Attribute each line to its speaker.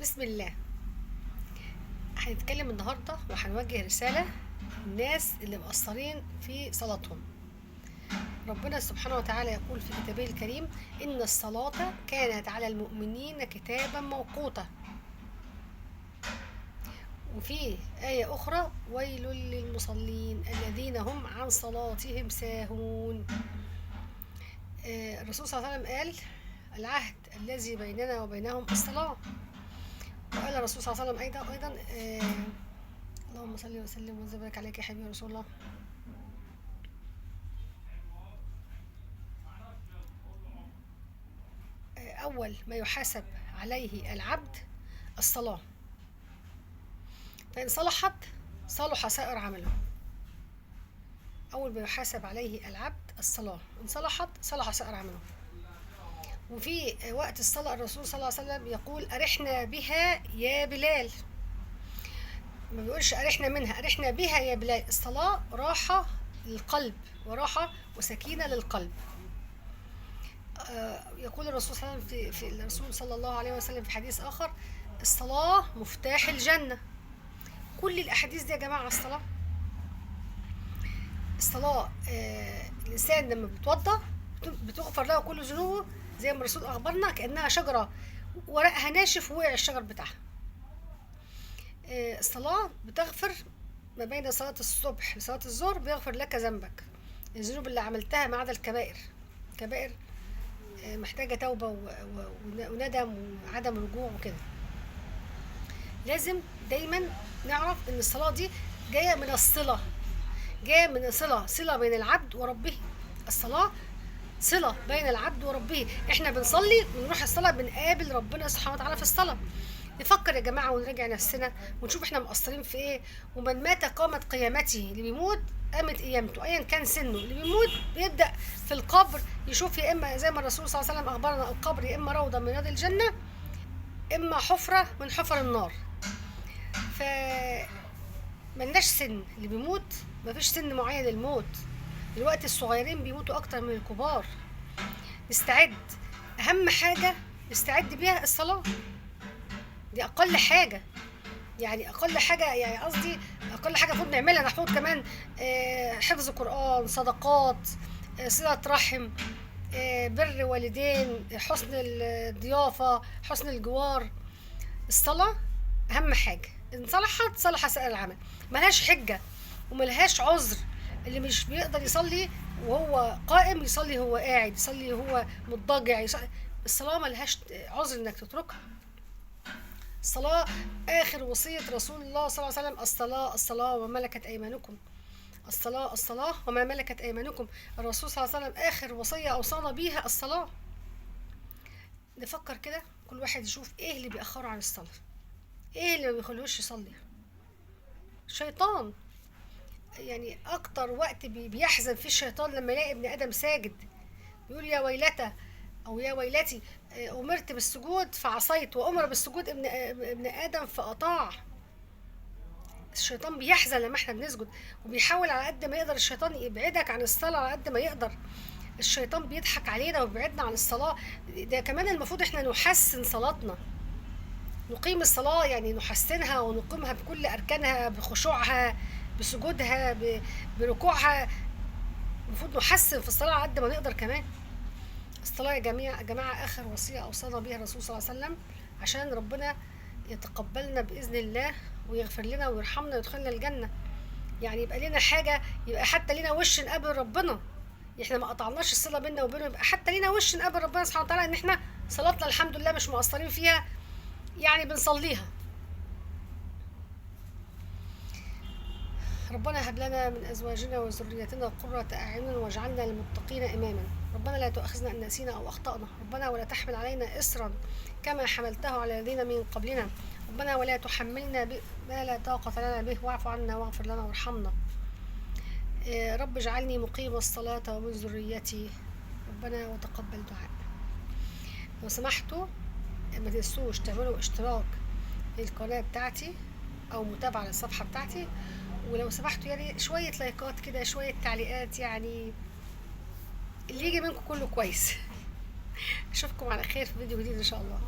Speaker 1: بسم الله. هنتكلم النهاردة وهنوجه رسالة للناس اللي مقصرين في صلاتهم. ربنا سبحانه وتعالى يقول في كتابه الكريم: إن الصلاة كانت على المؤمنين كتابا موقوتا. وفي آية أخرى: ويل للمصلين الذين هم عن صلاتهم ساهون. الرسول صلى الله عليه وسلم قال: العهد الذي بيننا وبينهم الصلاة. وقال الرسول صلى الله عليه وسلم أيضا اللهم صل وسلم وبارك عليك يا حبيبي رسول الله. أول ما يحاسب عليه العبد الصلاة، فإن صلحت صلح سائر عمله. أول ما يحاسب عليه العبد الصلاة، إن صلحت صلح سائر عمله. وفي وقت الصلاة الرسول صلى الله عليه وسلم يقول: أرحنا بها يا بلال. ما بيقولش أرحنا منها، أرحنا بها يا بلال. الصلاة راحة للقلب وراحة وسكينة للقلب. يقول الرسول صلى الله عليه وسلم في الرسول صلى الله عليه وسلم في حديث آخر: الصلاة مفتاح الجنة. كل الأحاديث دي يا جماعة على الصلاة. الصلاة الإنسان لما بيتوضأ بتغفر له كل ذنوبه، زي ما الرسول أخبرنا، كأنها شجرة ورقها ناشف ووقع الشجر بتاعها. الصلاة بتغفر ما بين صلاة الصبح وصلاة الظهر، بيغفر لك ذنبك، الذنوب اللي عملتها ما عدا الكبائر. كبائر محتاجة توبة وندم وعدم رجوع وكده. لازم دايما نعرف ان الصلاة دي جاية من الصلة، جاية من صلة بين العبد وربه. الصلاة صلة بين العبد وربه. احنا بنصلي ونروح الصلاة بنقابل ربنا سبحانه وتعالى في الصلاة. نفكر يا جماعة ونراجع نفسنا ونشوف احنا مقصرين في ايه. ومن مات قامت قيامته، اللي بيموت قامت قيامته ايا كان سنه. اللي بيموت بيبدأ في القبر يشوف، يا اما زي ما الرسول صلى الله عليه وسلم اخبرنا: القبر يا اما روضة من رياض الجنة، اما حفرة من حفر النار. ف ملناش سن. اللي بيموت مفيش سن معين للموت. دلوقتي الصغيرين بيموتوا اكتر من الكبار. نستعد. اهم حاجة نستعد بيها الصلاة. دي اقل حاجة، يعني اقل حاجة، يعني قصدي اقل حاجة المفروض نعملها. محفوظ كمان حفظ قرآن، صدقات، صلة رحم، بر والدين، حسن الضيافة، حسن الجوار. الصلاة اهم حاجة. ان صلحت صلح سائر العمل. ملهاش حجة وملهاش عذر. اللي مش بيقدر يصلي وهو قائم يصلي هو قاعد، يصلي هو مضطجع، يصلي. الصلاة ملهاش عذر انك تتركها. الصلاة آخر وصية رسول الله صلى الله عليه وسلم: الصلاة الصلاة وما ملكت أيمانكم. الصلاة الصلاة وما ملكت أيمانكم. الرسول صلى الله عليه وسلم آخر وصية أوصانا بيها الصلاة. نفكر كده كل واحد يشوف إيه اللي بيأخره عن الصلاة، إيه اللي ما بيخلوش يصلي. الشيطان، يعني أكتر وقت بيحزن فيه الشيطان لما يلاقي ابن آدم ساجد، يقول: يا ويلته أو يا ويلتي، أمرت بالسجود فعصيت، وأمر بالسجود ابن آدم فأطاع. الشيطان بيحزن لما احنا بنسجد، وبيحاول على قد ما يقدر الشيطان يبعدك عن الصلاة على قد ما يقدر. الشيطان بيضحك علينا وبيبعدنا عن الصلاة. ده كمان المفروض احنا نحسن صلاتنا، نقيم الصلاة، يعني نحسنها ونقيمها بكل أركانها، بخشوعها، بسجودها، بركوعها. المفروض نحسن في الصلاة على قد ما نقدر كمان. الصلاة يا جماعة آخر وصية أوصانا بها الرسول صلى الله عليه وسلم، عشان ربنا يتقبلنا بإذن الله ويغفر لنا ويرحمنا ويدخلنا الجنة. يعني يبقى لنا حاجة، يبقى حتى لنا وش نقابل ربنا. احنا ما قطعناش الصلة بيننا وبينه، يبقى حتى لنا وش نقابل ربنا سبحانه وتعالى، ان احنا صلاتنا الحمد لله مش مقصرين فيها، يعني بنصليها. ربنا هب لنا من ازواجنا وذريتنا قرة اعين واجعلنا للمتقين اماما. ربنا لا تؤاخذنا ان نسينا او اخطأنا. ربنا ولا تحمل علينا اصرا كما حملته على الذين من قبلنا. ربنا ولا تحملنا ما لا طاقة لنا به، واعف عنا واغفر لنا وارحمنا. رب اجعلني مقيم الصلاة ومن ذريتي ربنا وتقبل دعاء. لو سمحتوا ما تنسوش تعملوا اشتراك في القناة بتاعتي او متابعة للصفحة بتاعتي، ولو سمحتوا يعني شوية لايكات كده، شوية تعليقات، يعني اللي يجي منكم كله كويس. اشوفكم على خير في فيديو جديد ان شاء الله.